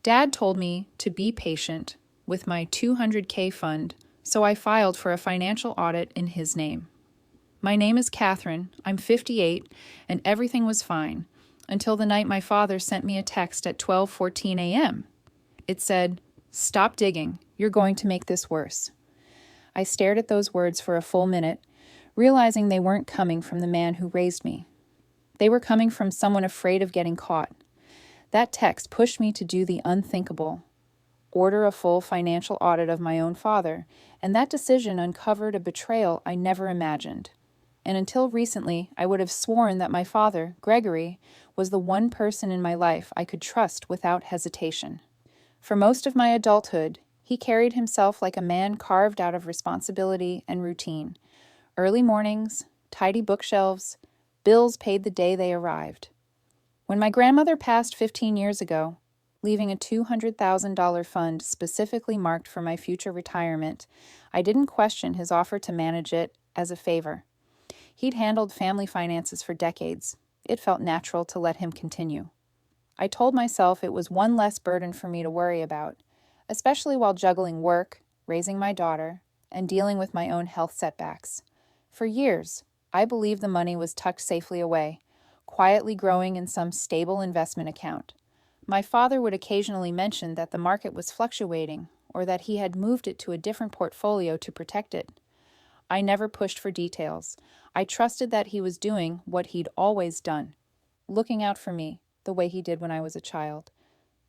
Dad told me to be patient with my $200K fund, so I filed for a financial audit in his name. My name is Katherine, I'm 58, and everything was fine, until the night my father sent me a text at 12:14 a.m. It said, "Stop digging, you're going to make this worse." I stared at those words for a full minute, realizing they weren't coming from the man who raised me. They were coming from someone afraid of getting caught. That text pushed me to do the unthinkable, order a full financial audit of my own father, and that decision uncovered a betrayal I never imagined. And until recently, I would have sworn that my father, Gregory, was the one person in my life I could trust without hesitation. For most of my adulthood, he carried himself like a man carved out of responsibility and routine. Early mornings, tidy bookshelves, bills paid the day they arrived. When my grandmother passed 15 years ago, leaving a $200,000 fund specifically marked for my future retirement, I didn't question his offer to manage it as a favor. He'd handled family finances for decades. It felt natural to let him continue. I told myself it was one less burden for me to worry about, especially while juggling work, raising my daughter, and dealing with my own health setbacks. For years, I believed the money was tucked safely away, quietly growing in some stable investment account. My father would occasionally mention that the market was fluctuating or that he had moved it to a different portfolio to protect it. I never pushed for details. I trusted that he was doing what he'd always done, looking out for me the way he did when I was a child.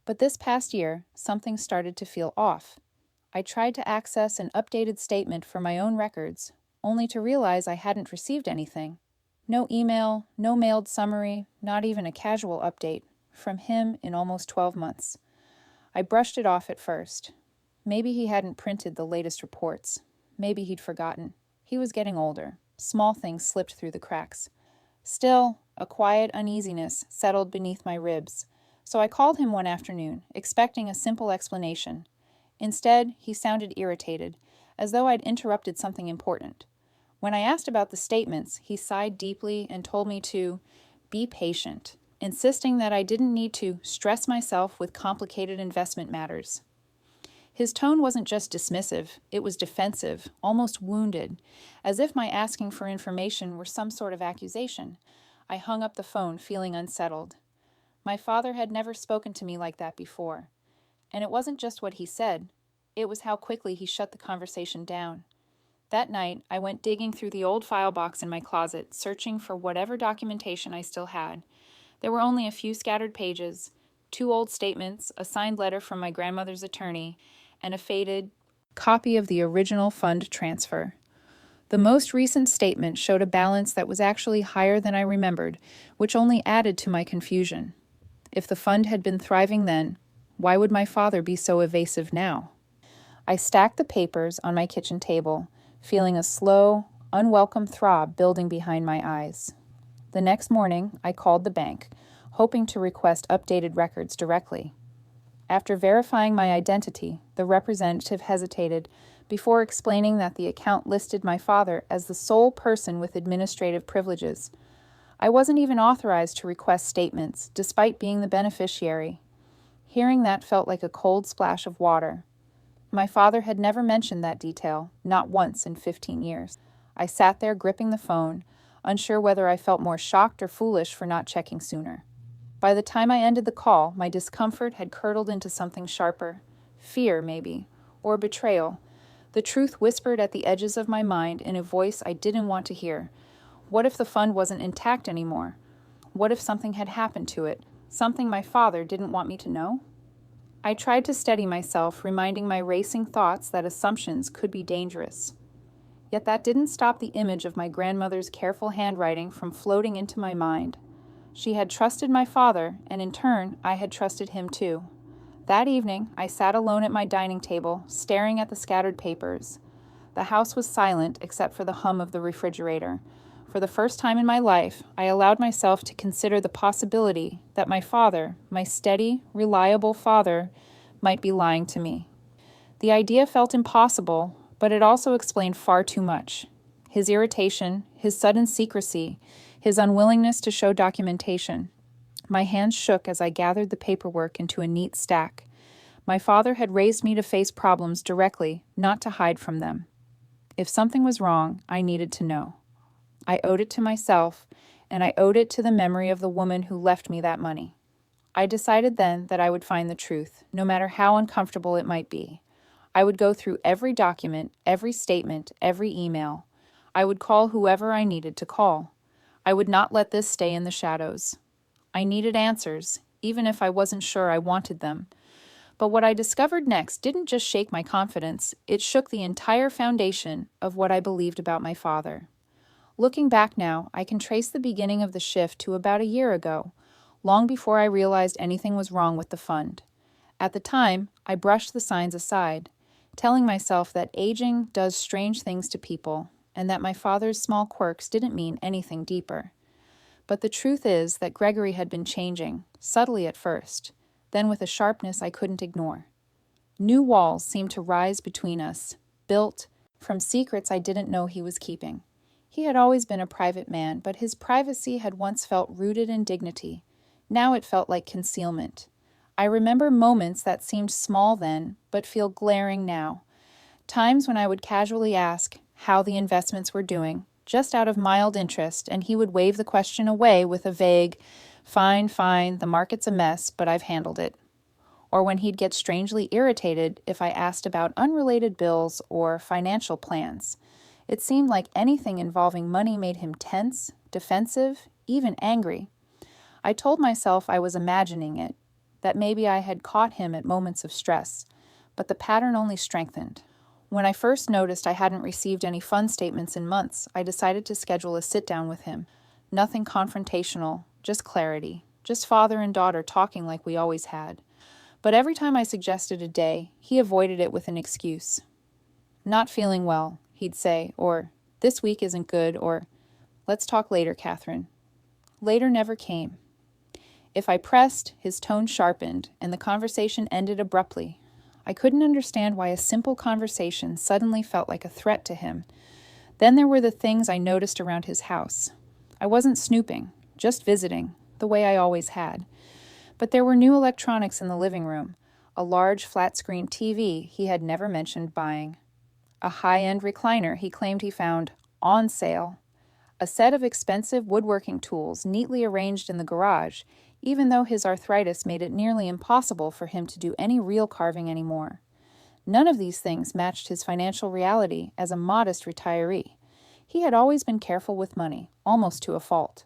But this past year, something started to feel off. I tried to access an updated statement for my own records, only to realize I hadn't received anything. No email, no mailed summary, not even a casual update from him in almost 12 months. I brushed it off at first. Maybe he hadn't printed the latest reports. Maybe he'd forgotten. He was getting older. Small things slipped through the cracks. Still, a quiet uneasiness settled beneath my ribs, so I called him one afternoon, expecting a simple explanation. Instead, he sounded irritated, as though I'd interrupted something important. When I asked about the statements, he sighed deeply and told me to be patient, insisting that I didn't need to stress myself with complicated investment matters. His tone wasn't just dismissive, it was defensive, almost wounded, as if my asking for information were some sort of accusation. I hung up the phone, feeling unsettled. My father had never spoken to me like that before. And it wasn't just what he said, it was how quickly he shut the conversation down. That night, I went digging through the old file box in my closet, searching for whatever documentation I still had. There were only a few scattered pages, 2 old statements, a signed letter from my grandmother's attorney, and a faded copy of the original fund transfer. The most recent statement showed a balance that was actually higher than I remembered, which only added to my confusion. If the fund had been thriving then, why would my father be so evasive now? I stacked the papers on my kitchen table, feeling a slow, unwelcome throb building behind my eyes. The next morning, I called the bank, hoping to request updated records directly. After verifying my identity, the representative hesitated before explaining that the account listed my father as the sole person with administrative privileges. I wasn't even authorized to request statements, despite being the beneficiary. Hearing that felt like a cold splash of water. My father had never mentioned that detail, not once in 15 years. I sat there gripping the phone, unsure whether I felt more shocked or foolish for not checking sooner. By the time I ended the call, my discomfort had curdled into something sharper. Fear, maybe, or betrayal. The truth whispered at the edges of my mind in a voice I didn't want to hear. What if the fund wasn't intact anymore? What if something had happened to it? Something my father didn't want me to know? I tried to steady myself, reminding my racing thoughts that assumptions could be dangerous. Yet that didn't stop the image of my grandmother's careful handwriting from floating into my mind. She had trusted my father, and in turn, I had trusted him too. That evening, I sat alone at my dining table, staring at the scattered papers. The house was silent except for the hum of the refrigerator. For the first time in my life, I allowed myself to consider the possibility that my father, my steady, reliable father, might be lying to me. The idea felt impossible, but it also explained far too much. His irritation, his sudden secrecy, his unwillingness to show documentation. My hands shook as I gathered the paperwork into a neat stack. My father had raised me to face problems directly, not to hide from them. If something was wrong, I needed to know. I owed it to myself, and I owed it to the memory of the woman who left me that money. I decided then that I would find the truth, no matter how uncomfortable it might be. I would go through every document, every statement, every email. I would call whoever I needed to call. I would not let this stay in the shadows. I needed answers, even if I wasn't sure I wanted them. But what I discovered next didn't just shake my confidence, it shook the entire foundation of what I believed about my father. Looking back now, I can trace the beginning of the shift to about a year ago, long before I realized anything was wrong with the fund. At the time, I brushed the signs aside, telling myself that aging does strange things to people, and that my father's small quirks didn't mean anything deeper. But the truth is that Gregory had been changing, subtly at first, then with a sharpness I couldn't ignore. New walls seemed to rise between us, built from secrets I didn't know he was keeping. He had always been a private man, but his privacy had once felt rooted in dignity. Now it felt like concealment. I remember moments that seemed small then, but feel glaring now. Times when I would casually ask how the investments were doing, just out of mild interest, and he would wave the question away with a vague, "Fine, fine, the market's a mess, but I've handled it." Or when he'd get strangely irritated if I asked about unrelated bills or financial plans. It seemed like anything involving money made him tense, defensive, even angry. I told myself I was imagining it, that maybe I had caught him at moments of stress, but the pattern only strengthened. When I first noticed I hadn't received any fund statements in months, I decided to schedule a sit-down with him. Nothing confrontational, just clarity, just father and daughter talking like we always had. But every time I suggested a day, he avoided it with an excuse. "Not feeling well," he'd say, or "This week isn't good," or "Let's talk later, Katherine." Later never came. If I pressed, his tone sharpened, and the conversation ended abruptly. I couldn't understand why a simple conversation suddenly felt like a threat to him. Then there were the things I noticed around his house. I wasn't snooping, just visiting, the way I always had. But there were new electronics in the living room, a large flat-screen TV he had never mentioned buying, a high-end recliner he claimed he found on sale, a set of expensive woodworking tools neatly arranged in the garage, even though his arthritis made it nearly impossible for him to do any real carving anymore. None of these things matched his financial reality as a modest retiree. He had always been careful with money, almost to a fault.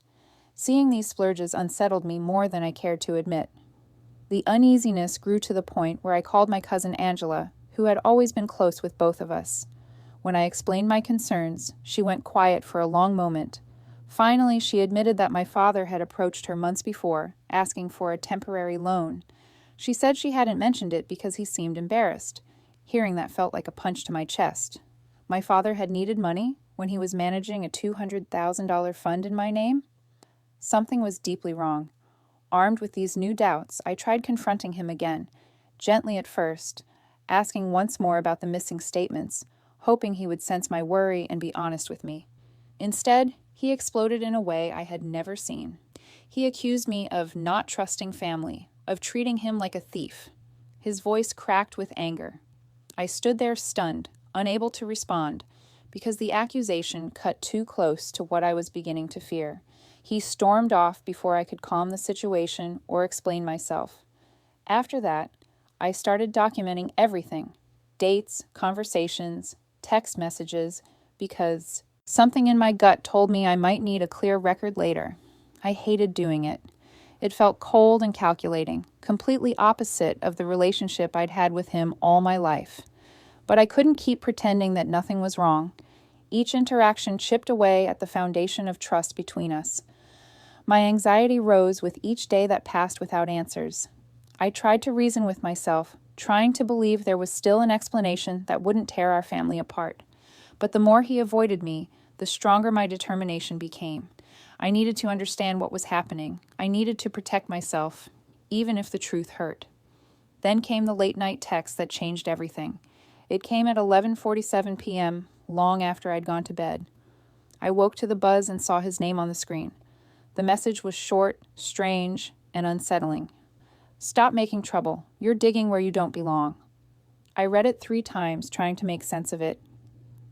Seeing these splurges unsettled me more than I cared to admit. The uneasiness grew to the point where I called my cousin Angela, who had always been close with both of us. When I explained my concerns, she went quiet for a long moment. Finally, she admitted that my father had approached her months before, asking for a temporary loan. She said she hadn't mentioned it because he seemed embarrassed. Hearing that felt like a punch to my chest. My father had needed money when he was managing a $200,000 fund in my name? Something was deeply wrong. Armed with these new doubts, I tried confronting him again, gently at first, asking once more about the missing statements, hoping he would sense my worry and be honest with me. Instead, he exploded in a way I had never seen. He accused me of not trusting family, of treating him like a thief. His voice cracked with anger. I stood there stunned, unable to respond, because the accusation cut too close to what I was beginning to fear. He stormed off before I could calm the situation or explain myself. After that, I started documenting everything: dates, conversations, text messages, because something in my gut told me I might need a clear record later. I hated doing it. It felt cold and calculating, completely opposite of the relationship I'd had with him all my life. But I couldn't keep pretending that nothing was wrong. Each interaction chipped away at the foundation of trust between us. My anxiety rose with each day that passed without answers. I tried to reason with myself, trying to believe there was still an explanation that wouldn't tear our family apart. But the more he avoided me, the stronger my determination became. I needed to understand what was happening. I needed to protect myself, even if the truth hurt. Then came the late-night text that changed everything. It came at 11:47 p.m., long after I'd gone to bed. I woke to the buzz and saw his name on the screen. The message was short, strange, and unsettling. Stop making trouble. You're digging where you don't belong. I read it 3 times, trying to make sense of it.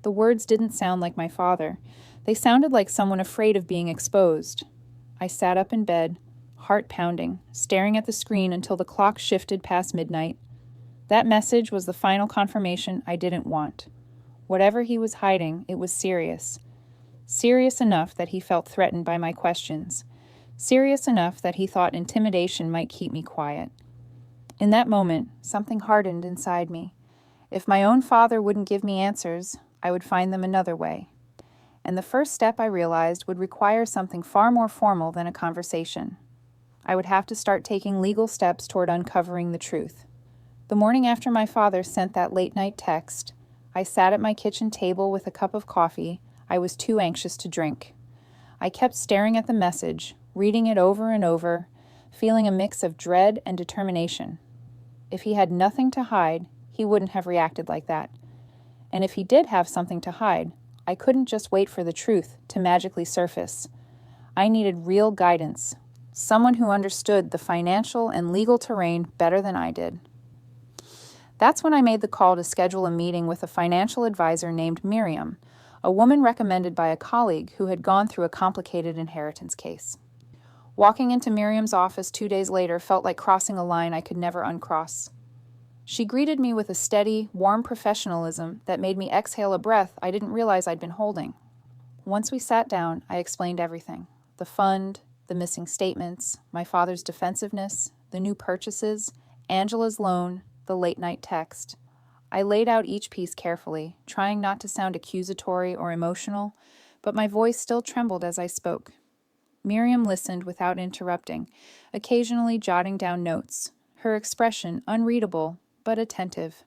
The words didn't sound like my father. They sounded like someone afraid of being exposed. I sat up in bed, heart pounding, staring at the screen until the clock shifted past midnight. That message was the final confirmation I didn't want. Whatever he was hiding, it was serious. Serious enough that he felt threatened by my questions. Serious enough that he thought intimidation might keep me quiet. In that moment, something hardened inside me. If my own father wouldn't give me answers, I would find them another way. And the first step, I realized, would require something far more formal than a conversation. I would have to start taking legal steps toward uncovering the truth. The morning after my father sent that late-night text, I sat at my kitchen table with a cup of coffee I was too anxious to drink. I kept staring at the message, reading it over and over, feeling a mix of dread and determination. If he had nothing to hide, he wouldn't have reacted like that. And if he did have something to hide, I couldn't just wait for the truth to magically surface. I needed real guidance, someone who understood the financial and legal terrain better than I did. That's when I made the call to schedule a meeting with a financial advisor named Miriam, a woman recommended by a colleague who had gone through a complicated inheritance case. Walking into Miriam's office 2 days later felt like crossing a line I could never uncross. She greeted me with a steady, warm professionalism that made me exhale a breath I didn't realize I'd been holding. Once we sat down, I explained everything. The fund, the missing statements, my father's defensiveness, the new purchases, Angela's loan, the late-night text. I laid out each piece carefully, trying not to sound accusatory or emotional, but my voice still trembled as I spoke. Miriam listened without interrupting, occasionally jotting down notes, her expression unreadable but attentive.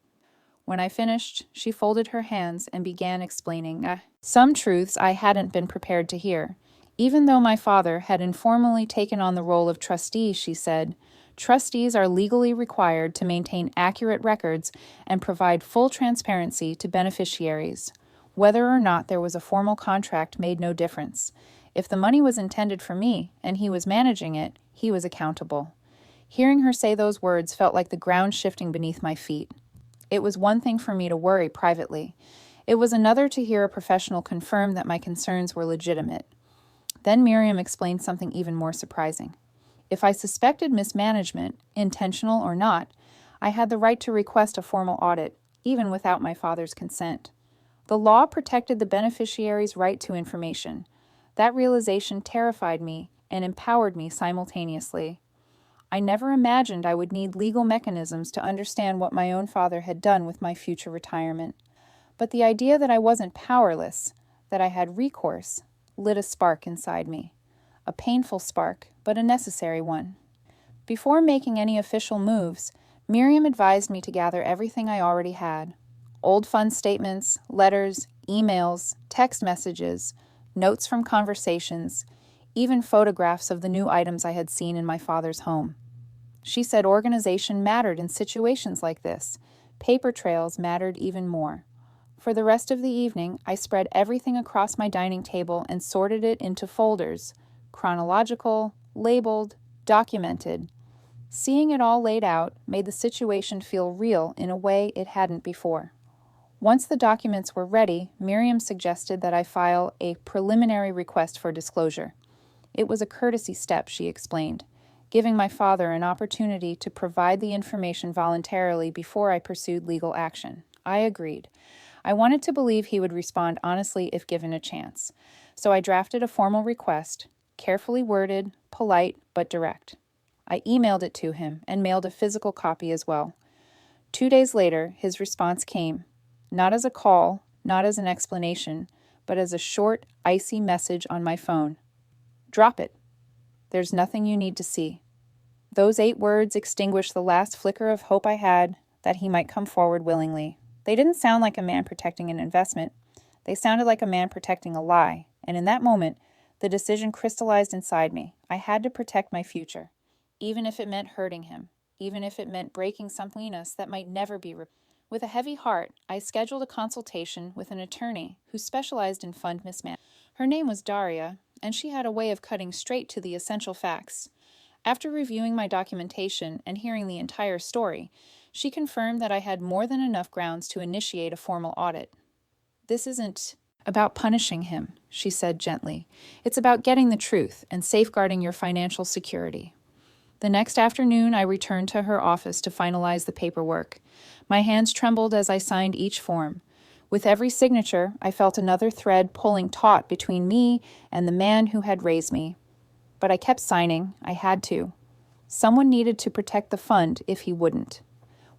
When I finished, she folded her hands and began explaining some truths I hadn't been prepared to hear. Even though my father had informally taken on the role of trustee, she said, trustees are legally required to maintain accurate records and provide full transparency to beneficiaries. Whether or not there was a formal contract made no difference. If the money was intended for me and he was managing it, he was accountable. Hearing her say those words felt like the ground shifting beneath my feet. It was one thing for me to worry privately. It was another to hear a professional confirm that my concerns were legitimate. Then Miriam explained something even more surprising. If I suspected mismanagement, intentional or not, I had the right to request a formal audit, even without my father's consent. The law protected the beneficiary's right to information. That realization terrified me and empowered me simultaneously. I never imagined I would need legal mechanisms to understand what my own father had done with my future retirement. But the idea that I wasn't powerless, that I had recourse, lit a spark inside me. A painful spark, but a necessary one. Before making any official moves, Miriam advised me to gather everything I already had. Old fund statements, letters, emails, text messages, notes from conversations, even photographs of the new items I had seen in my father's home. She said organization mattered in situations like this. Paper trails mattered even more. For the rest of the evening, I spread everything across my dining table and sorted it into folders, chronological, labeled, documented. Seeing it all laid out made the situation feel real in a way it hadn't before. Once the documents were ready, Miriam suggested that I file a preliminary request for disclosure. It was a courtesy step, she explained, giving my father an opportunity to provide the information voluntarily before I pursued legal action. I agreed. I wanted to believe he would respond honestly if given a chance. So I drafted a formal request, carefully worded, polite, but direct. I emailed it to him and mailed a physical copy as well. 2 days later, his response came, not as a call, not as an explanation, but as a short, icy message on my phone. Drop it. There's nothing you need to see. Those 8 words extinguished the last flicker of hope I had that he might come forward willingly. They didn't sound like a man protecting an investment. They sounded like a man protecting a lie, and in that moment, the decision crystallized inside me. I had to protect my future, even if it meant hurting him, even if it meant breaking something in us that might never be repaired. With a heavy heart, I scheduled a consultation with an attorney who specialized in fund mismanagement. Her name was Daria, and she had a way of cutting straight to the essential facts. After reviewing my documentation and hearing the entire story, she confirmed that I had more than enough grounds to initiate a formal audit. "This isn't about punishing him," she said gently. "It's about getting the truth and safeguarding your financial security." The next afternoon, I returned to her office to finalize the paperwork. My hands trembled as I signed each form. With every signature, I felt another thread pulling taut between me and the man who had raised me. But I kept signing. I had to. Someone needed to protect the fund if he wouldn't.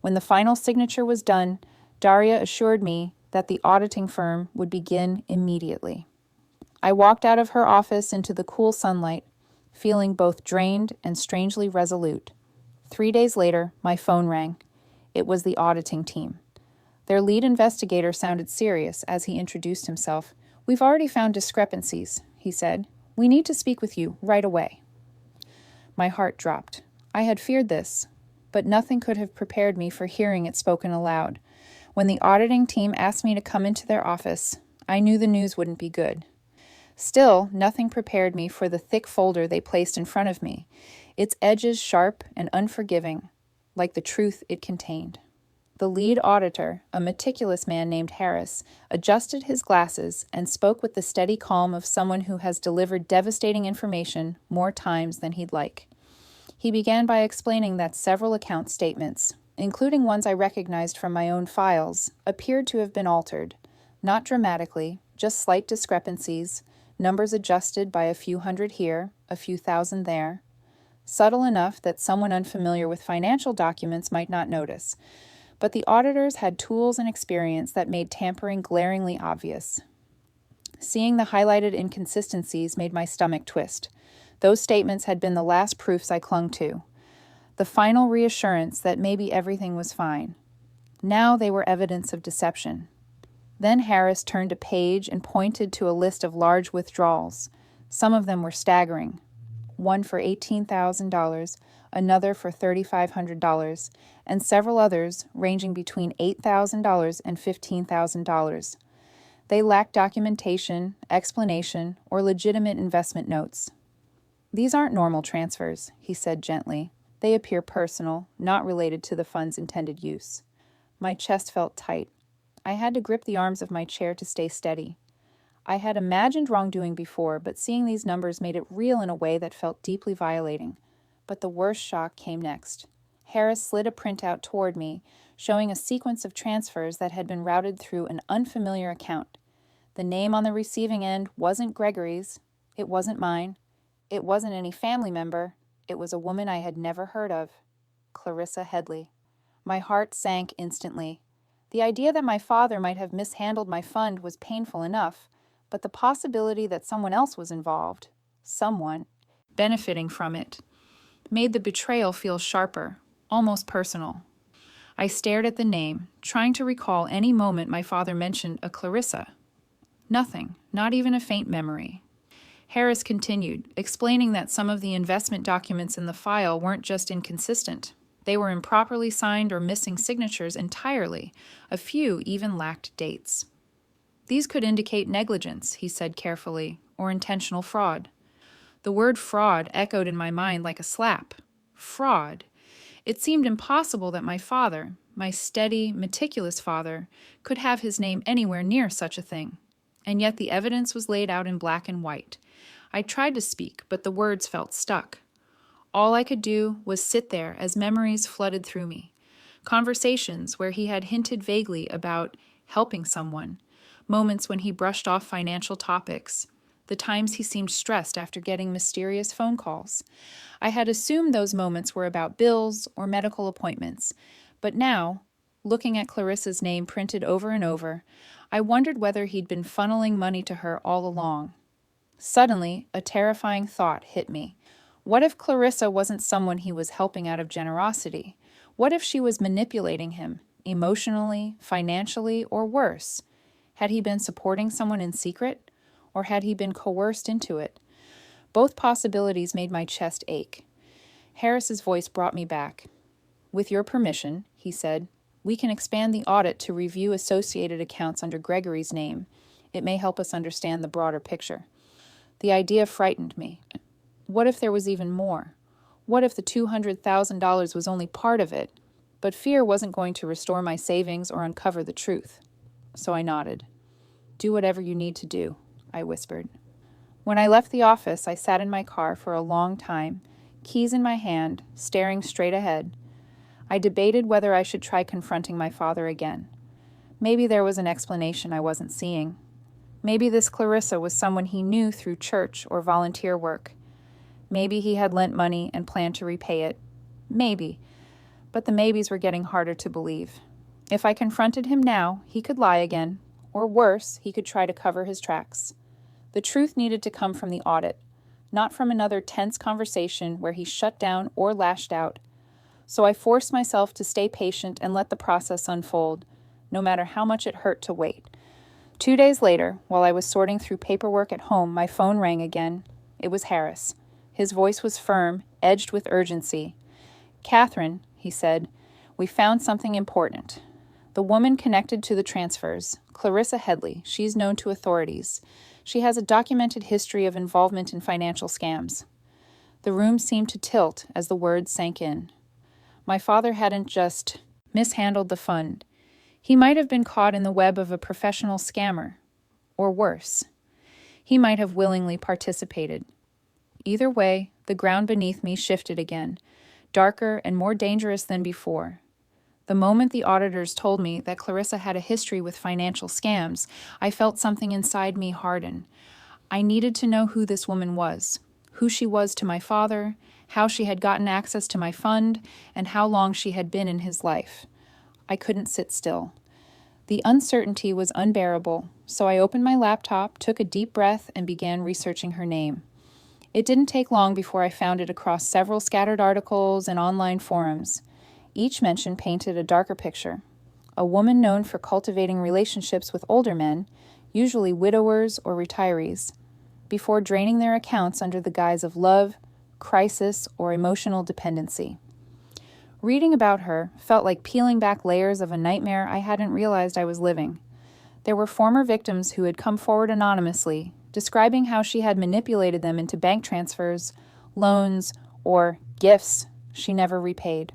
When the final signature was done, Daria assured me that the auditing firm would begin immediately. I walked out of her office into the cool sunlight, feeling both drained and strangely resolute. 3 days later, my phone rang. It was the auditing team. Their lead investigator sounded serious as he introduced himself. "We've already found discrepancies," he said. "We need to speak with you right away." My heart dropped. I had feared this, but nothing could have prepared me for hearing it spoken aloud. When the auditing team asked me to come into their office, I knew the news wouldn't be good. Still, nothing prepared me for the thick folder they placed in front of me, its edges sharp and unforgiving, like the truth it contained. The lead auditor, a meticulous man named Harris, adjusted his glasses and spoke with the steady calm of someone who has delivered devastating information more times than he'd like. He began by explaining that several account statements, including ones I recognized from my own files, appeared to have been altered. Not dramatically, just slight discrepancies, numbers adjusted by a few hundred here, a few thousand there. Subtle enough that someone unfamiliar with financial documents might not notice. But the auditors had tools and experience that made tampering glaringly obvious. Seeing the highlighted inconsistencies made my stomach twist. Those statements had been the last proofs I clung to. The final reassurance that maybe everything was fine. Now they were evidence of deception. Then Harris turned a page and pointed to a list of large withdrawals. Some of them were staggering. One for $18,000, another for $3,500, and several others ranging between $8,000 and $15,000. They lacked documentation, explanation, or legitimate investment notes. "These aren't normal transfers," he said gently. "They appear personal, not related to the fund's intended use." My chest felt tight. I had to grip the arms of my chair to stay steady. I had imagined wrongdoing before, but seeing these numbers made it real in a way that felt deeply violating. But the worst shock came next. Harris slid a printout toward me, showing a sequence of transfers that had been routed through an unfamiliar account. The name on the receiving end wasn't Gregory's. It wasn't mine. It wasn't any family member. It was a woman I had never heard of. Clarissa Headley. My heart sank instantly. The idea that my father might have mishandled my fund was painful enough, but the possibility that someone else was involved, someone, benefiting from it, made the betrayal feel sharper, almost personal. I stared at the name, trying to recall any moment my father mentioned a Clarissa. Nothing, not even a faint memory. Harris continued, explaining that some of the investment documents in the file weren't just inconsistent. They were improperly signed or missing signatures entirely. A few even lacked dates. "These could indicate negligence," he said carefully, "or intentional fraud." The word fraud echoed in my mind like a slap. Fraud. It seemed impossible that my father, my steady, meticulous father, could have his name anywhere near such a thing. And yet the evidence was laid out in black and white. I tried to speak, but the words felt stuck. All I could do was sit there as memories flooded through me. Conversations where he had hinted vaguely about helping someone, moments when he brushed off financial topics, the times he seemed stressed after getting mysterious phone calls. I had assumed those moments were about bills or medical appointments, but now, looking at Clarissa's name printed over and over, I wondered whether he'd been funneling money to her all along. Suddenly, a terrifying thought hit me. What if Clarissa wasn't someone he was helping out of generosity? What if she was manipulating him, emotionally, financially, or worse? Had he been supporting someone in secret, or had he been coerced into it? Both possibilities made my chest ache. Harris's voice brought me back. "With your permission," he said, "we can expand the audit to review associated accounts under Gregory's name. It may help us understand the broader picture." The idea frightened me. What if there was even more? What if the $200,000 was only part of it? But fear wasn't going to restore my savings or uncover the truth. So I nodded. "Do whatever you need to do," I whispered. When I left the office, I sat in my car for a long time, keys in my hand, staring straight ahead. I debated whether I should try confronting my father again. Maybe there was an explanation I wasn't seeing. Maybe this Clarissa was someone he knew through church or volunteer work. Maybe he had lent money and planned to repay it. Maybe. But the maybes were getting harder to believe. If I confronted him now, he could lie again. Or worse, he could try to cover his tracks. The truth needed to come from the audit, not from another tense conversation where he shut down or lashed out. So I forced myself to stay patient and let the process unfold, no matter how much it hurt to wait. 2 days later, while I was sorting through paperwork at home, my phone rang again. It was Harris. His voice was firm, edged with urgency. "Katherine," he said, "we found something important. The woman connected to the transfers, Clarissa Headley, she's known to authorities. She has a documented history of involvement in financial scams." The room seemed to tilt as the words sank in. My father hadn't just mishandled the fund. He might have been caught in the web of a professional scammer. Or worse. He might have willingly participated. Either way, the ground beneath me shifted again, darker and more dangerous than before. The moment the auditors told me that Clarissa had a history with financial scams, I felt something inside me harden. I needed to know who this woman was, who she was to my father, how she had gotten access to my fund, and how long she had been in his life. I couldn't sit still. The uncertainty was unbearable, so I opened my laptop, took a deep breath, and began researching her name. It didn't take long before I found it across several scattered articles and online forums. Each mention painted a darker picture. A woman known for cultivating relationships with older men, usually widowers or retirees, before draining their accounts under the guise of love, crisis, or emotional dependency. Reading about her felt like peeling back layers of a nightmare I hadn't realized I was living. There were former victims who had come forward anonymously, describing how she had manipulated them into bank transfers, loans, or gifts she never repaid.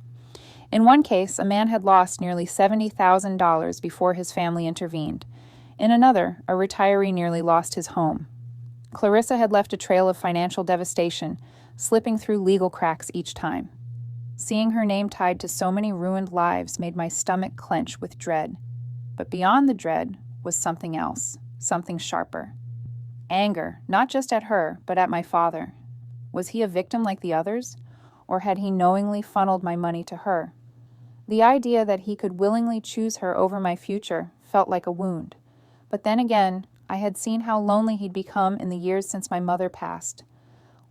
In one case, a man had lost nearly $70,000 before his family intervened. In another, a retiree nearly lost his home. Clarissa had left a trail of financial devastation, slipping through legal cracks each time. Seeing her name tied to so many ruined lives made my stomach clench with dread. But beyond the dread was something else, something sharper. Anger, not just at her, but at my father. Was he a victim like the others? Or had he knowingly funneled my money to her? The idea that he could willingly choose her over my future felt like a wound. But then again, I had seen how lonely he'd become in the years since my mother passed.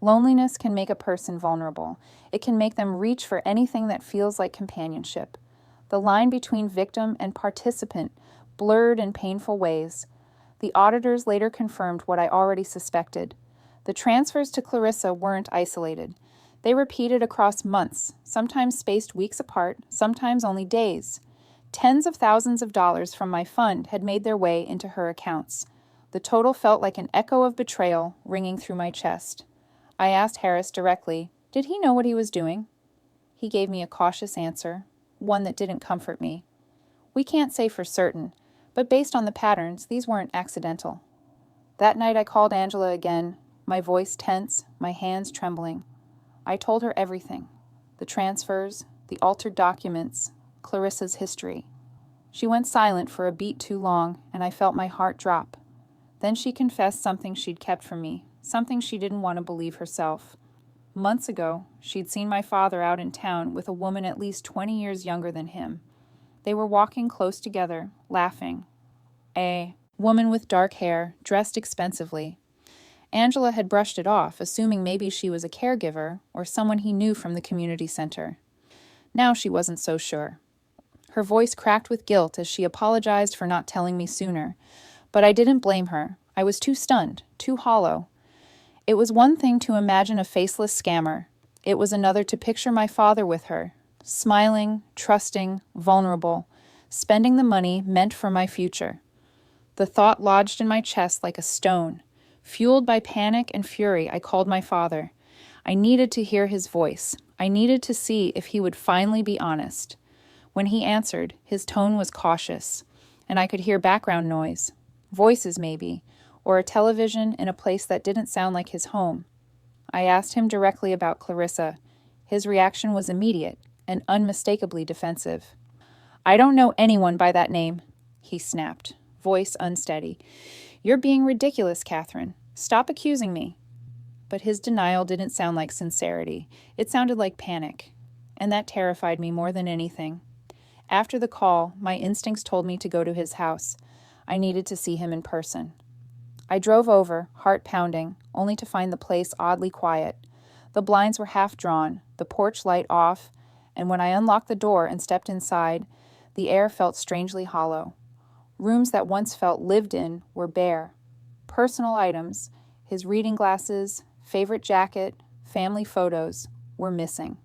Loneliness can make a person vulnerable. It can make them reach for anything that feels like companionship. The line between victim and participant blurred in painful ways. The auditors later confirmed what I already suspected. The transfers to Clarissa weren't isolated. They repeated across months, sometimes spaced weeks apart, sometimes only days. Tens of thousands of dollars from my fund had made their way into her accounts. The total felt like an echo of betrayal ringing through my chest. I asked Harris directly, did he know what he was doing? He gave me a cautious answer, one that didn't comfort me. We can't say for certain, but based on the patterns, these weren't accidental. That night I called Angela again, my voice tense, my hands trembling. I told her everything, the transfers, the altered documents, Clarissa's history. She went silent for a beat too long, and I felt my heart drop. Then she confessed something she'd kept from me, something she didn't want to believe herself. Months ago, she'd seen my father out in town with a woman at least 20 years younger than him. They were walking close together, laughing. A woman with dark hair, dressed expensively. Angela had brushed it off, assuming maybe she was a caregiver or someone he knew from the community center. Now she wasn't so sure. Her voice cracked with guilt as she apologized for not telling me sooner. But I didn't blame her. I was too stunned, too hollow. It was one thing to imagine a faceless scammer. It was another to picture my father with her, smiling, trusting, vulnerable, spending the money meant for my future. The thought lodged in my chest like a stone. Fueled by panic and fury, I called my father. I needed to hear his voice. I needed to see if he would finally be honest. When he answered, his tone was cautious, and I could hear background noise, voices maybe, or a television in a place that didn't sound like his home. I asked him directly about Clarissa. His reaction was immediate and unmistakably defensive. "I don't know anyone by that name," he snapped, voice unsteady. "You're being ridiculous, Katherine. Stop accusing me." But his denial didn't sound like sincerity. It sounded like panic, and that terrified me more than anything. After the call, my instincts told me to go to his house. I needed to see him in person. I drove over, heart pounding, only to find the place oddly quiet. The blinds were half drawn, the porch light off, and when I unlocked the door and stepped inside, the air felt strangely hollow. Rooms that once felt lived in were bare. Personal items, his reading glasses, favorite jacket, family photos, were missing.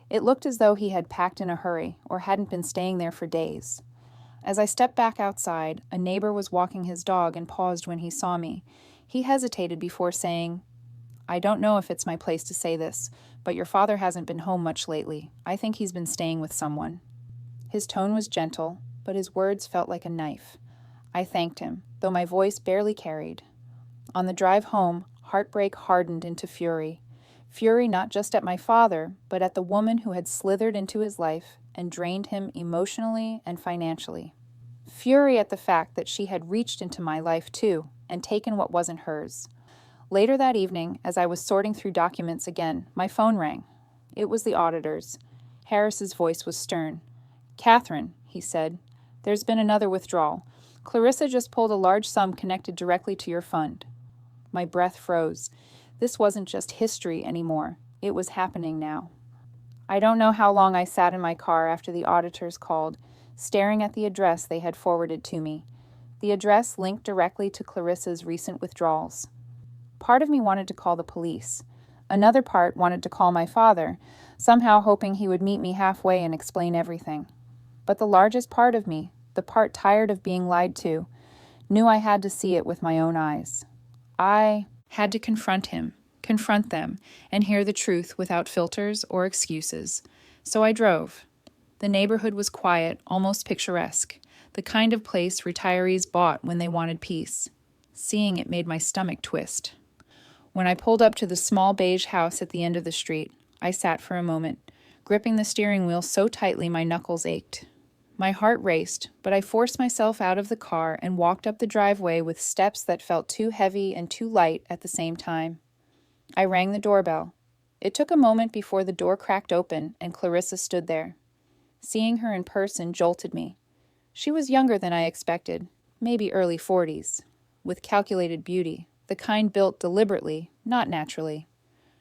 It looked as though he had packed in a hurry or hadn't been staying there for days. As I stepped back outside, a neighbor was walking his dog and paused when he saw me. He hesitated before saying, "I don't know if it's my place to say this, but your father hasn't been home much lately. I think he's been staying with someone." His tone was gentle, but his words felt like a knife. I thanked him, though my voice barely carried. On the drive home, heartbreak hardened into fury. Fury not just at my father, but at the woman who had slithered into his life and drained him emotionally and financially. Fury at the fact that she had reached into my life too and taken what wasn't hers. Later that evening, as I was sorting through documents again, my phone rang. It was the auditor's. Harris's voice was stern. "Katherine," he said, "there's been another withdrawal. Clarissa just pulled a large sum connected directly to your fund." My breath froze. This wasn't just history anymore. It was happening now. I don't know how long I sat in my car after the auditors called, staring at the address they had forwarded to me. The address linked directly to Clarissa's recent withdrawals. Part of me wanted to call the police. Another part wanted to call my father, somehow hoping he would meet me halfway and explain everything. But the largest part of me, the part tired of being lied to, knew I had to see it with my own eyes. I had to confront them, and hear the truth without filters or excuses. So I drove. The neighborhood was quiet, almost picturesque, the kind of place retirees bought when they wanted peace. Seeing it made my stomach twist. When I pulled up to the small beige house at the end of the street, I sat for a moment, gripping the steering wheel so tightly my knuckles ached. My heart raced, but I forced myself out of the car and walked up the driveway with steps that felt too heavy and too light at the same time. I rang the doorbell. It took a moment before the door cracked open and Clarissa stood there. Seeing her in person jolted me. She was younger than I expected, maybe early 40s, with calculated beauty, the kind built deliberately, not naturally.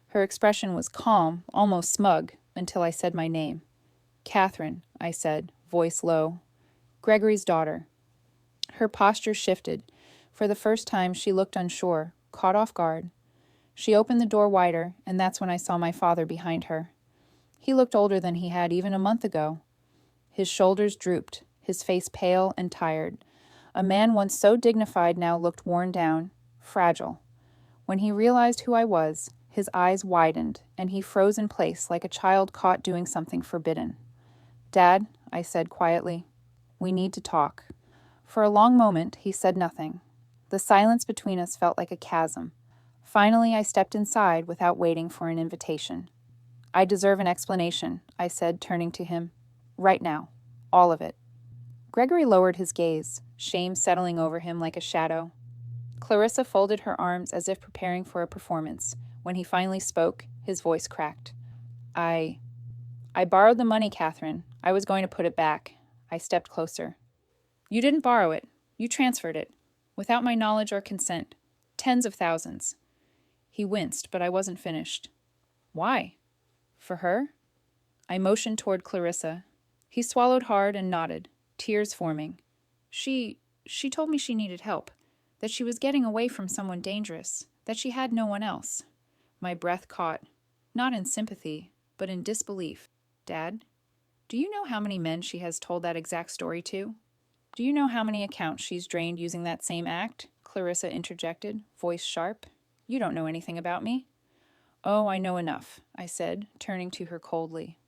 Her expression was calm, almost smug, until I said my name. "Katherine," I said, voice low. "Gregory's daughter." Her posture shifted. For the first time, she looked unsure, caught off guard. She opened the door wider, and that's when I saw my father behind her. He looked older than he had even a month ago. His shoulders drooped, his face pale and tired. A man once so dignified now looked worn down, fragile. When he realized who I was, his eyes widened, and he froze in place like a child caught doing something forbidden. "Dad," I said quietly, "we need to talk." For a long moment, he said nothing. The silence between us felt like a chasm. Finally, I stepped inside without waiting for an invitation. "I deserve an explanation," I said, turning to him. "Right now. All of it." Gregory lowered his gaze, shame settling over him like a shadow. Clarissa folded her arms as if preparing for a performance. When he finally spoke, his voice cracked. I borrowed the money, Katherine. I was going to put it back." I stepped closer. "You didn't borrow it. You transferred it. Without my knowledge or consent. Tens of thousands." He winced, but I wasn't finished. "Why? For her?" I motioned toward Clarissa. He swallowed hard and nodded, tears forming. She told me she needed help, that she was getting away from someone dangerous, that she had no one else." My breath caught, not in sympathy, but in disbelief. "Dad, do you know how many men she has told that exact story to?" "Do you know how many accounts she's drained using that same act?" Clarissa interjected, voice sharp. "You don't know anything about me." Oh, I know enough, I said, turning to her coldly.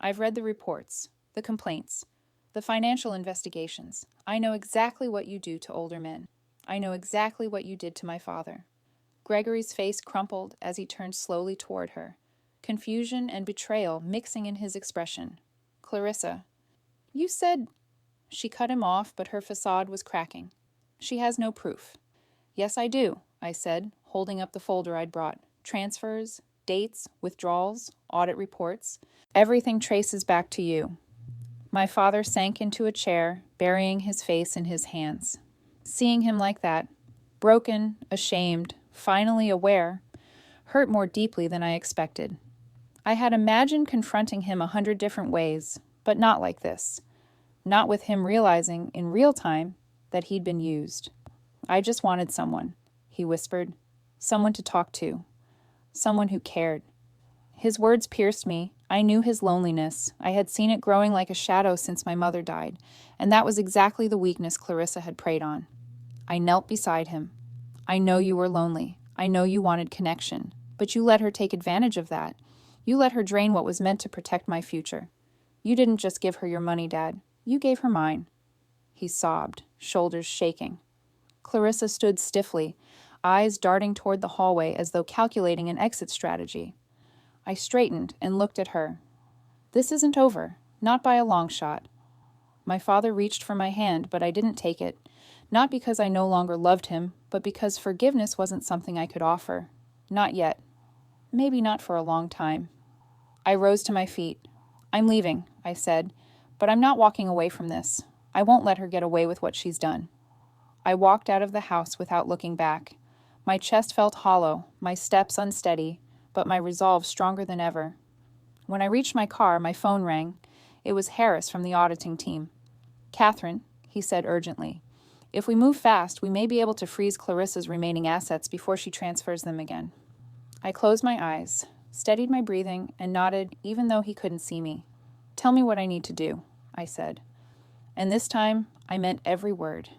I've read the reports, the complaints, the financial investigations. I know exactly what you do to older men. I know exactly what you did to my father. Gregory's face crumpled as he turned slowly toward her, confusion and betrayal mixing in his expression. Clarissa, you said... She cut him off, but her facade was cracking. She has no proof. Yes, I do, I said, holding up the folder I'd brought. Transfers, dates, withdrawals, audit reports. Everything traces back to you. My father sank into a chair, burying his face in his hands. Seeing him like that, broken, ashamed, finally aware, hurt more deeply than I expected. I had imagined confronting him 100 different ways, but not like this. Not with him realizing, in real time, that he'd been used. I just wanted someone, he whispered. Someone to talk to. Someone who cared. His words pierced me. I knew his loneliness. I had seen it growing like a shadow since my mother died, and that was exactly the weakness Clarissa had preyed on. I knelt beside him. I know you were lonely. I know you wanted connection, but you let her take advantage of that. You let her drain what was meant to protect my future. You didn't just give her your money, Dad. You gave her mine. He sobbed, shoulders shaking. Clarissa stood stiffly, eyes darting toward the hallway as though calculating an exit strategy. I straightened and looked at her. This isn't over, not by a long shot. My father reached for my hand, but I didn't take it, not because I no longer loved him, but because forgiveness wasn't something I could offer. Not yet. Maybe not for a long time. I rose to my feet. I'm leaving, I said, but I'm not walking away from this. I won't let her get away with what she's done. I walked out of the house without looking back. My chest felt hollow, my steps unsteady, but my resolve stronger than ever. When I reached my car, my phone rang. It was Harris from the auditing team. Katherine, he said urgently, if we move fast, we may be able to freeze Clarissa's remaining assets before she transfers them again. I closed my eyes, steadied my breathing, and nodded even though he couldn't see me. Tell me what I need to do, I said. And this time, I meant every word.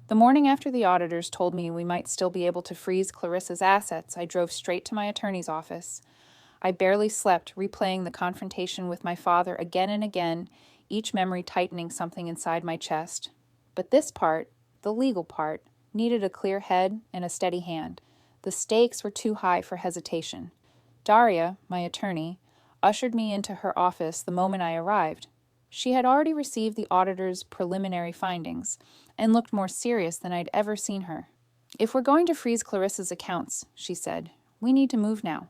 The morning after the auditors told me we might still be able to freeze Clarissa's assets, I drove straight to my attorney's office. I barely slept, replaying the confrontation with my father again and again, each memory tightening something inside my chest. But this part, the legal part, needed a clear head and a steady hand. The stakes were too high for hesitation. Daria, my attorney, ushered me into her office the moment I arrived. She had already received the auditor's preliminary findings and looked more serious than I'd ever seen her. If we're going to freeze Clarissa's accounts, she said, we need to move now.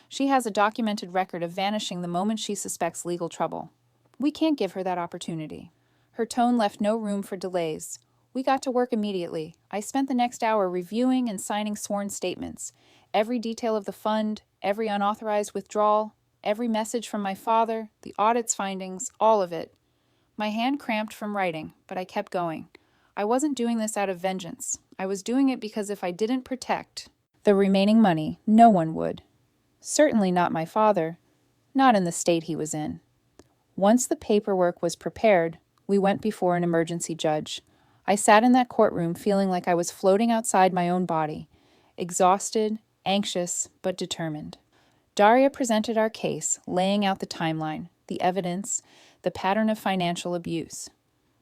She has a documented record of vanishing the moment she suspects legal trouble. We can't give her that opportunity. Her tone left no room for delays. We got to work immediately. I spent the next hour reviewing and signing sworn statements. Every detail of the fund, every unauthorized withdrawal, every message from my father, the audit's findings, all of it. My hand cramped from writing, but I kept going. I wasn't doing this out of vengeance. I was doing it because if I didn't protect the remaining money, no one would. Certainly not my father, not in the state he was in. Once the paperwork was prepared, we went before an emergency judge. I sat in that courtroom feeling like I was floating outside my own body, exhausted, anxious, but determined. Daria presented our case, laying out the timeline, the evidence, the pattern of financial abuse.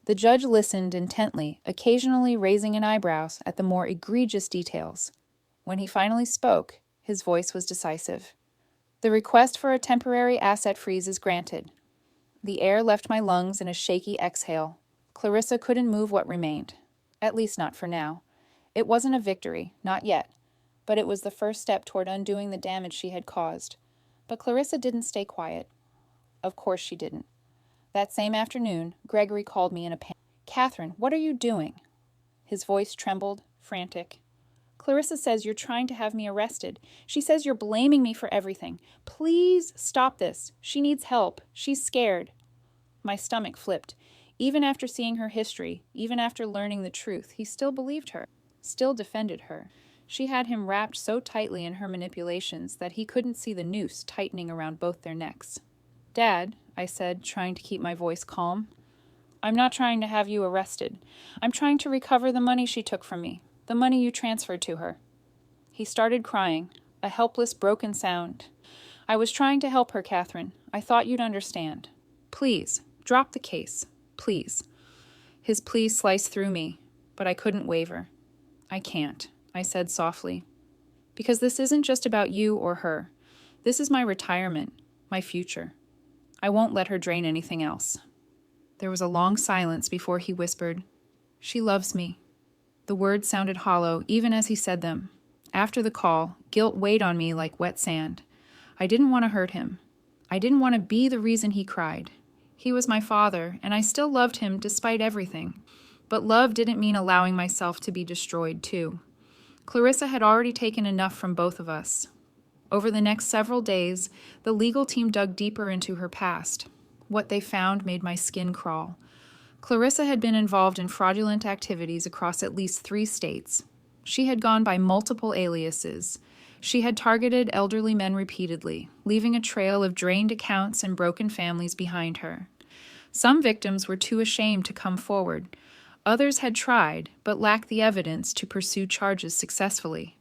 The judge listened intently, occasionally raising an eyebrow at the more egregious details. When he finally spoke, his voice was decisive. The request for a temporary asset freeze is granted. The air left my lungs in a shaky exhale. Clarissa couldn't move what remained. At least not for now. It wasn't a victory, not yet, but it was the first step toward undoing the damage she had caused. But Clarissa didn't stay quiet. Of course she didn't. That same afternoon, Gregory called me in a panic. Katherine, what are you doing? His voice trembled, frantic. Clarissa says you're trying to have me arrested. She says you're blaming me for everything. Please stop this. She needs help. She's scared. My stomach flipped. Even after seeing her history, even after learning the truth, he still believed her, still defended her. She had him wrapped so tightly in her manipulations that he couldn't see the noose tightening around both their necks. Dad, I said, trying to keep my voice calm, I'm not trying to have you arrested. I'm trying to recover the money she took from me, the money you transferred to her. He started crying. a helpless, broken sound. I was trying to help her, Katherine. I thought you'd understand. Please, drop the case. Please. His plea sliced through me, but I couldn't waver. I can't, I said softly. Because this isn't just about you or her. This is my retirement, my future. I won't let her drain anything else. There was a long silence before he whispered, "She loves me." The words sounded hollow even as he said them. After the call, guilt weighed on me like wet sand. I didn't want to hurt him. I didn't want to be the reason he cried. He was my father, and I still loved him despite everything. But love didn't mean allowing myself to be destroyed too. Clarissa had already taken enough from both of us. Over the next several days, the legal team dug deeper into her past. What they found made my skin crawl. Clarissa had been involved in fraudulent activities across at least 3 states. She had gone by multiple aliases. She had targeted elderly men repeatedly, leaving a trail of drained accounts and broken families behind her. Some victims were too ashamed to come forward. Others had tried, but lacked the evidence to pursue charges successfully.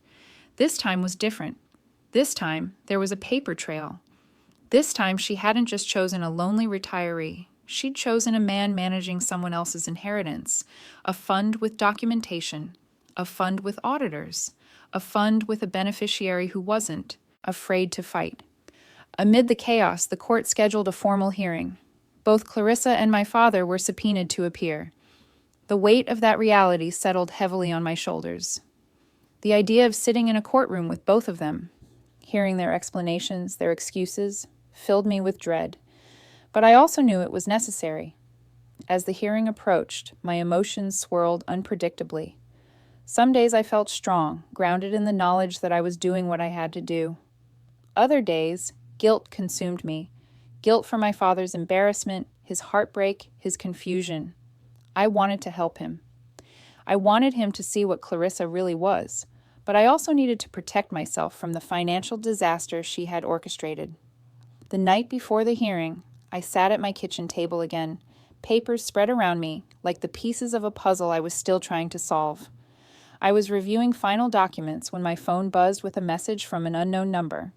This time was different. This time, there was a paper trail. This time, she hadn't just chosen a lonely retiree. She'd chosen a man managing someone else's inheritance, a fund with documentation, a fund with auditors, a fund with a beneficiary who wasn't afraid to fight. Amid the chaos, the court scheduled a formal hearing. Both Clarissa and my father were subpoenaed to appear. The weight of that reality settled heavily on my shoulders. The idea of sitting in a courtroom with both of them, hearing their explanations, their excuses, filled me with dread. But I also knew it was necessary. As the hearing approached, my emotions swirled unpredictably. Some days I felt strong, grounded in the knowledge that I was doing what I had to do. Other days, guilt consumed me. Guilt for my father's embarrassment, his heartbreak, his confusion. I wanted to help him. I wanted him to see what Clarissa really was, but I also needed to protect myself from the financial disaster she had orchestrated. The night before the hearing, I sat at my kitchen table again, papers spread around me like the pieces of a puzzle I was still trying to solve. I was reviewing final documents when my phone buzzed with a message from an unknown number.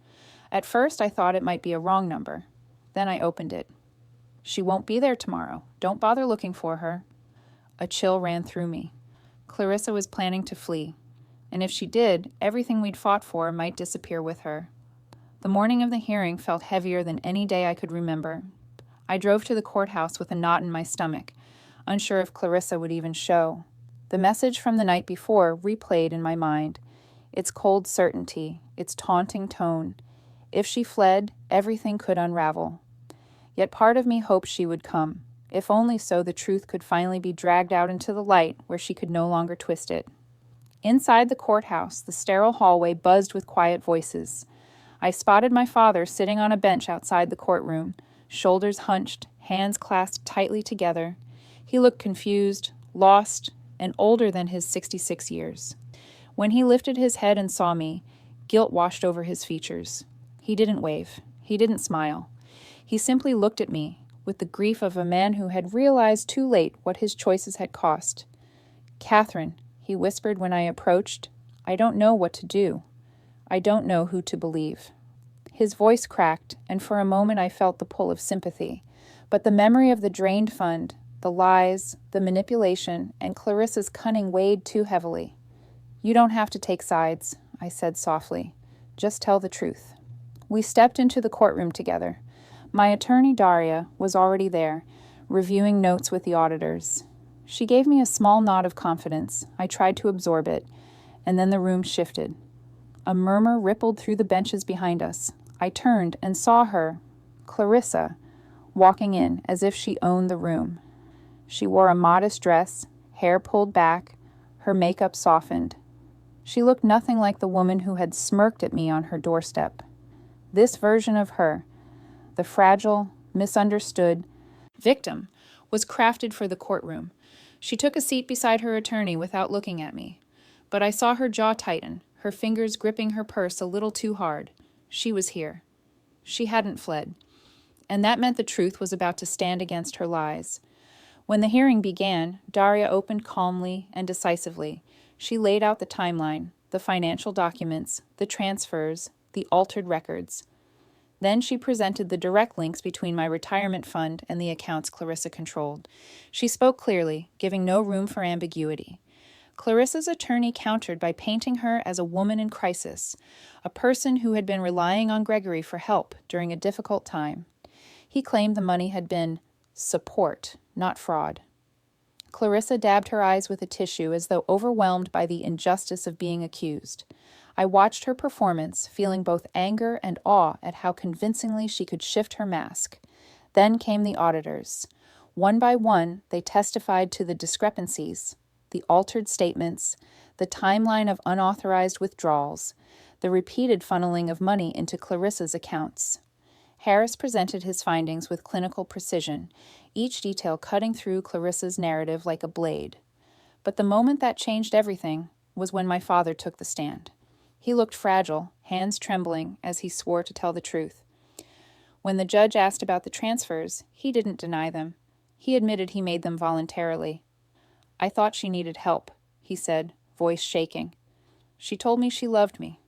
At first, I thought it might be a wrong number. Then I opened it. "She won't be there tomorrow. Don't bother looking for her." A chill ran through me. Clarissa was planning to flee, and if she did, everything we'd fought for might disappear with her. The morning of the hearing felt heavier than any day I could remember. I drove to the courthouse with a knot in my stomach, unsure if Clarissa would even show. The message from the night before replayed in my mind, its cold certainty, its taunting tone. If she fled, everything could unravel. Yet part of me hoped she would come, if only so the truth could finally be dragged out into the light where she could no longer twist it. Inside the courthouse, the sterile hallway buzzed with quiet voices. I spotted my father sitting on a bench outside the courtroom, shoulders hunched, hands clasped tightly together. He looked confused, lost, and older than his 66 years. When he lifted his head and saw me, guilt washed over his features. He didn't wave. He didn't smile. He simply looked at me, with the grief of a man who had realized too late what his choices had cost. "Katherine," he whispered when I approached, "I don't know what to do. I don't know who to believe." His voice cracked, and for a moment I felt the pull of sympathy. But the memory of the drained fund, the lies, the manipulation, and Clarissa's cunning weighed too heavily. "You don't have to take sides," I said softly. "Just tell the truth." We stepped into the courtroom together. My attorney, Daria, was already there, reviewing notes with the auditors. She gave me a small nod of confidence. I tried to absorb it, and then the room shifted. A murmur rippled through the benches behind us. I turned and saw her, Clarissa, walking in as if she owned the room. She wore a modest dress, hair pulled back, her makeup softened. She looked nothing like the woman who had smirked at me on her doorstep. This version of her, the fragile, misunderstood victim, was crafted for the courtroom. She took a seat beside her attorney without looking at me. But I saw her jaw tighten, her fingers gripping her purse a little too hard. She was here. She hadn't fled. And that meant the truth was about to stand against her lies. When the hearing began, Daria opened calmly and decisively. She laid out the timeline. the financial documents, the transfers, the altered records. Then she presented the direct links between my retirement fund and the accounts Clarissa controlled. She spoke clearly, giving no room for ambiguity. Clarissa's attorney countered by painting her as a woman in crisis, a person who had been relying on Gregory for help during a difficult time. He claimed the money had been support, not fraud. Clarissa dabbed her eyes with a tissue as though overwhelmed by the injustice of being accused. I watched her performance, feeling both anger and awe at how convincingly she could shift her mask. Then came the auditors. One by one, they testified to the discrepancies, the altered statements, the timeline of unauthorized withdrawals, the repeated funneling of money into Clarissa's accounts. Harris presented his findings with clinical precision, each detail cutting through Clarissa's narrative like a blade. But the moment that changed everything was when my father took the stand. He looked fragile, hands trembling, as he swore to tell the truth. When the judge asked about the transfers, he didn't deny them. He admitted he made them voluntarily. "I thought she needed help," he said, voice shaking. "She told me she loved me,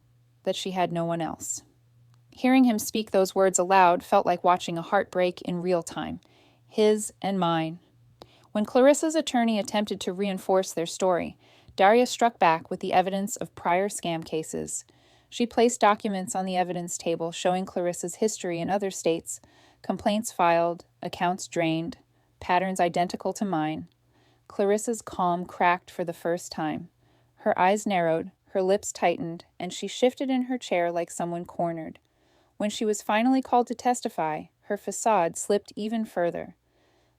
that she had no one else." Hearing him speak those words aloud felt like watching a heart break in real time, his and mine. When Clarissa's attorney attempted to reinforce their story, Daria struck back with the evidence of prior scam cases. She placed documents on the evidence table showing Clarissa's history in other states, complaints filed, accounts drained, patterns identical to mine. Clarissa's calm cracked for the first time. Her eyes narrowed, her lips tightened, and she shifted in her chair like someone cornered. When she was finally called to testify, her facade slipped even further.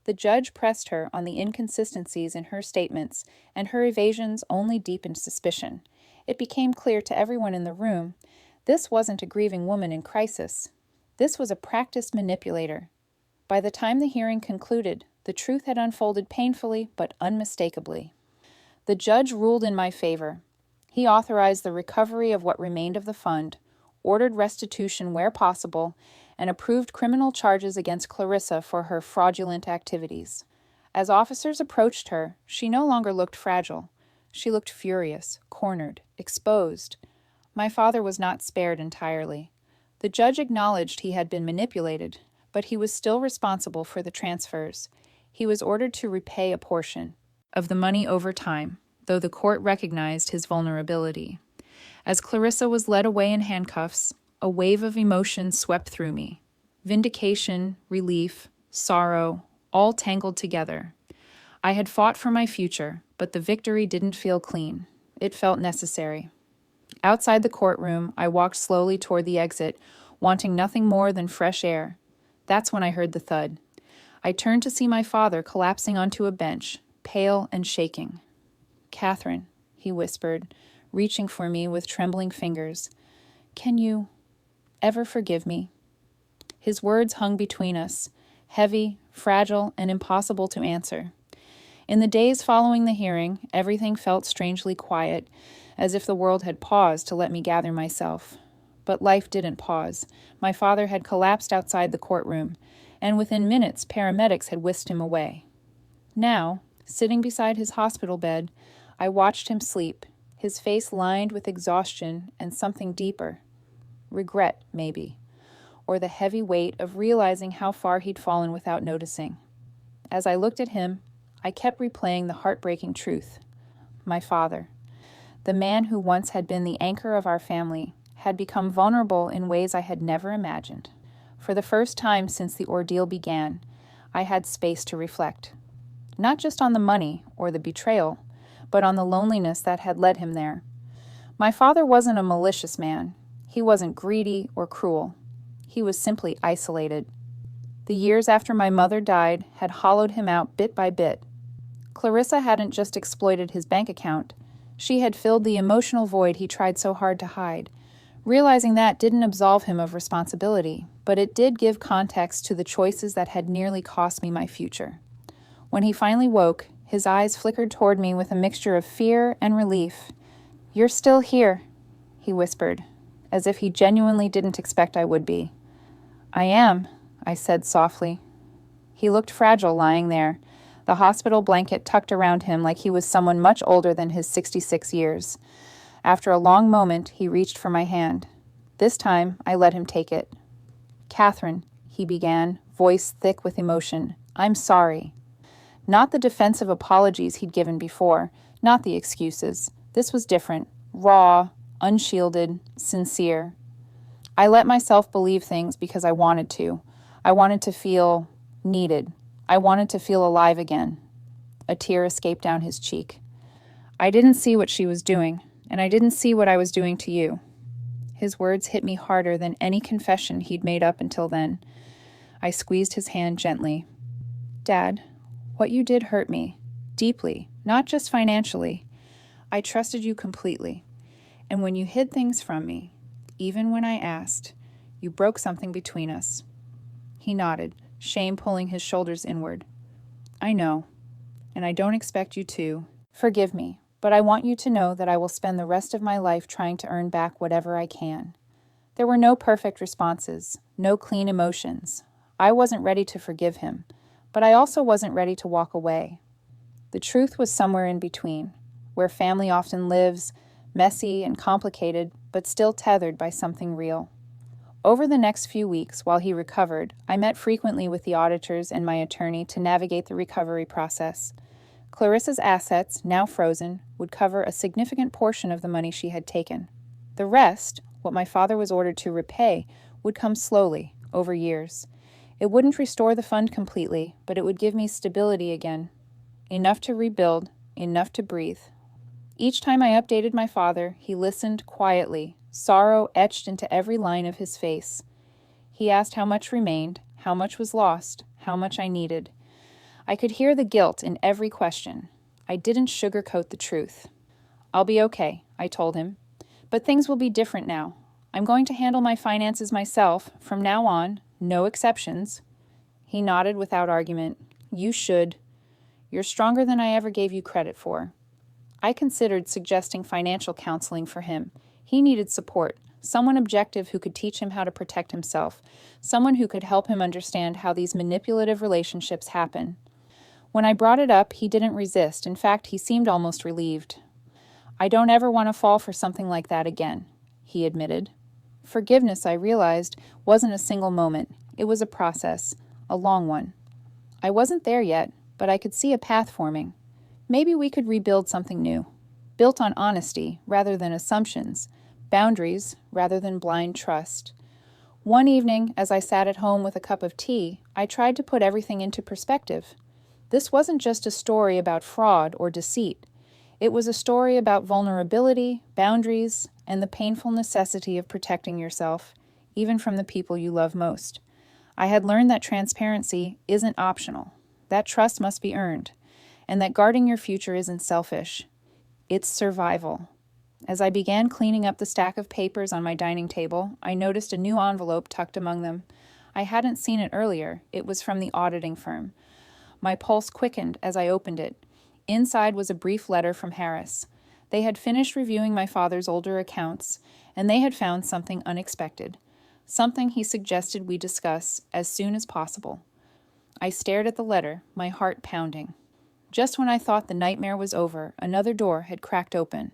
The judge pressed her on the inconsistencies in her statements, and her evasions only deepened suspicion. It became clear to everyone in the room, this wasn't a grieving woman in crisis. This was a practiced manipulator. By the time the hearing concluded, the truth had unfolded painfully but unmistakably. The judge ruled in my favor. He authorized the recovery of what remained of the fund, ordered restitution where possible, and approved criminal charges against Clarissa for her fraudulent activities. As officers approached her, she no longer looked fragile. She looked furious, cornered, exposed. My father was not spared entirely. The judge acknowledged he had been manipulated, but he was still responsible for the transfers. He was ordered to repay a portion of the money over time, though the court recognized his vulnerability. As Clarissa was led away in handcuffs, a wave of emotion swept through me. Vindication, relief, sorrow, all tangled together. I had fought for my future, but the victory didn't feel clean. It felt necessary. Outside the courtroom, I walked slowly toward the exit, wanting nothing more than fresh air. That's when I heard the thud. I turned to see my father collapsing onto a bench, pale and shaking. "Katherine," he whispered, reaching for me with trembling fingers. "Can you ever forgive me?" His words hung between us, heavy, fragile, and impossible to answer. In the days following the hearing, everything felt strangely quiet, as if the world had paused to let me gather myself. But life didn't pause. My father had collapsed outside the courtroom, and within minutes paramedics had whisked him away. Now, sitting beside his hospital bed, I watched him sleep, his face lined with exhaustion and something deeper. Regret, maybe, or the heavy weight of realizing how far he'd fallen without noticing. As I looked at him, I kept replaying the heartbreaking truth. My father, the man who once had been the anchor of our family, had become vulnerable in ways I had never imagined. For the first time since the ordeal began, I had space to reflect. Not just on the money or the betrayal, but on the loneliness that had led him there. My father wasn't a malicious man. He wasn't greedy or cruel. He was simply isolated. The years after my mother died had hollowed him out bit by bit. Clarissa hadn't just exploited his bank account. She had filled the emotional void he tried so hard to hide. Realizing that didn't absolve him of responsibility, but it did give context to the choices that had nearly cost me my future. When he finally woke, his eyes flickered toward me with a mixture of fear and relief. "You're still here," he whispered, as if he genuinely didn't expect I would be. "I am," I said softly. He looked fragile lying there, the hospital blanket tucked around him like he was someone much older than his 66 years. After a long moment, he reached for my hand. This time, I let him take it. "Katherine," he began, voice thick with emotion, "I'm sorry." Not the defensive apologies he'd given before, not the excuses. This was different, raw, unshielded, sincere. I let myself believe things because I wanted to. I wanted to feel needed. I wanted to feel alive again. A tear escaped down his cheek. "I didn't see what she was doing, and I didn't see what I was doing to you." His words hit me harder than any confession he'd made up until then. I squeezed his hand gently. "Dad, what you did hurt me, deeply, not just financially. I trusted you completely, and when you hid things from me, even when I asked, you broke something between us." He nodded, shame pulling his shoulders inward. "I know, and I don't expect you to. Forgive me, but I want you to know that I will spend the rest of my life trying to earn back whatever I can." There were no perfect responses, no clean emotions. I wasn't ready to forgive him, but I also wasn't ready to walk away. The truth was somewhere in between, where family often lives, messy and complicated, but still tethered by something real. Over the next few weeks, while he recovered, I met frequently with the auditors and my attorney to navigate the recovery process. Clarissa's assets, now frozen, would cover a significant portion of the money she had taken. The rest, what my father was ordered to repay, would come slowly, over years. It wouldn't restore the fund completely, but it would give me stability again. Enough to rebuild, enough to breathe. Each time I updated my father, he listened quietly, sorrow etched into every line of his face. He asked how much remained, how much was lost, how much I needed. I could hear the guilt in every question. I didn't sugarcoat the truth. "I'll be okay," I told him. "But things will be different now. I'm going to handle my finances myself, from now on, no exceptions." He nodded without argument. "You should. You're stronger than I ever gave you credit for." I considered suggesting financial counseling for him. He needed support, someone objective who could teach him how to protect himself, someone who could help him understand how these manipulative relationships happen. When I brought it up, he didn't resist. In fact, he seemed almost relieved. "I don't ever want to fall for something like that again," he admitted. Forgiveness, I realized, wasn't a single moment. It was a process, a long one. I wasn't there yet, but I could see a path forming. Maybe we could rebuild something new, built on honesty rather than assumptions, boundaries rather than blind trust. One evening, as I sat at home with a cup of tea, I tried to put everything into perspective. This wasn't just a story about fraud or deceit. It was a story about vulnerability, boundaries, and the painful necessity of protecting yourself, even from the people you love most. I had learned that transparency isn't optional, that trust must be earned, and that guarding your future isn't selfish. It's survival. As I began cleaning up the stack of papers on my dining table, I noticed a new envelope tucked among them. I hadn't seen it earlier. It was from the auditing firm. My pulse quickened as I opened it. Inside was a brief letter from Harris. They had finished reviewing my father's older accounts, and they had found something unexpected, something he suggested we discuss as soon as possible. I stared at the letter, my heart pounding. Just when I thought the nightmare was over, another door had cracked open,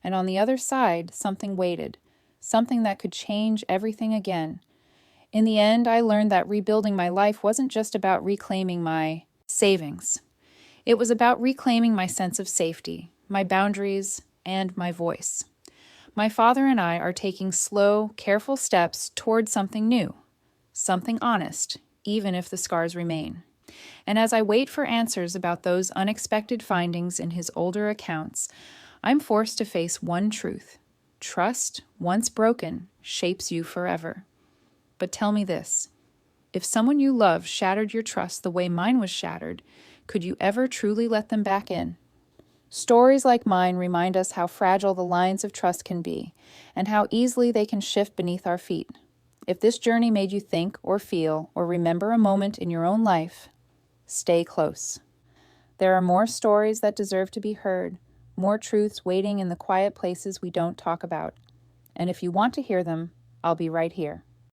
and on the other side, something waited, something that could change everything again. In the end, I learned that rebuilding my life wasn't just about reclaiming my savings. It was about reclaiming my sense of safety, my boundaries, and my voice. My father and I are taking slow, careful steps toward something new, something honest, even if the scars remain. And as I wait for answers about those unexpected findings in his older accounts, I'm forced to face one truth. Trust, once broken, shapes you forever. But tell me this. If someone you love shattered your trust the way mine was shattered, could you ever truly let them back in? Stories like mine remind us how fragile the lines of trust can be, and how easily they can shift beneath our feet. If this journey made you think or feel or remember a moment in your own life, stay close. There are more stories that deserve to be heard, more truths waiting in the quiet places we don't talk about. And if you want to hear them, I'll be right here.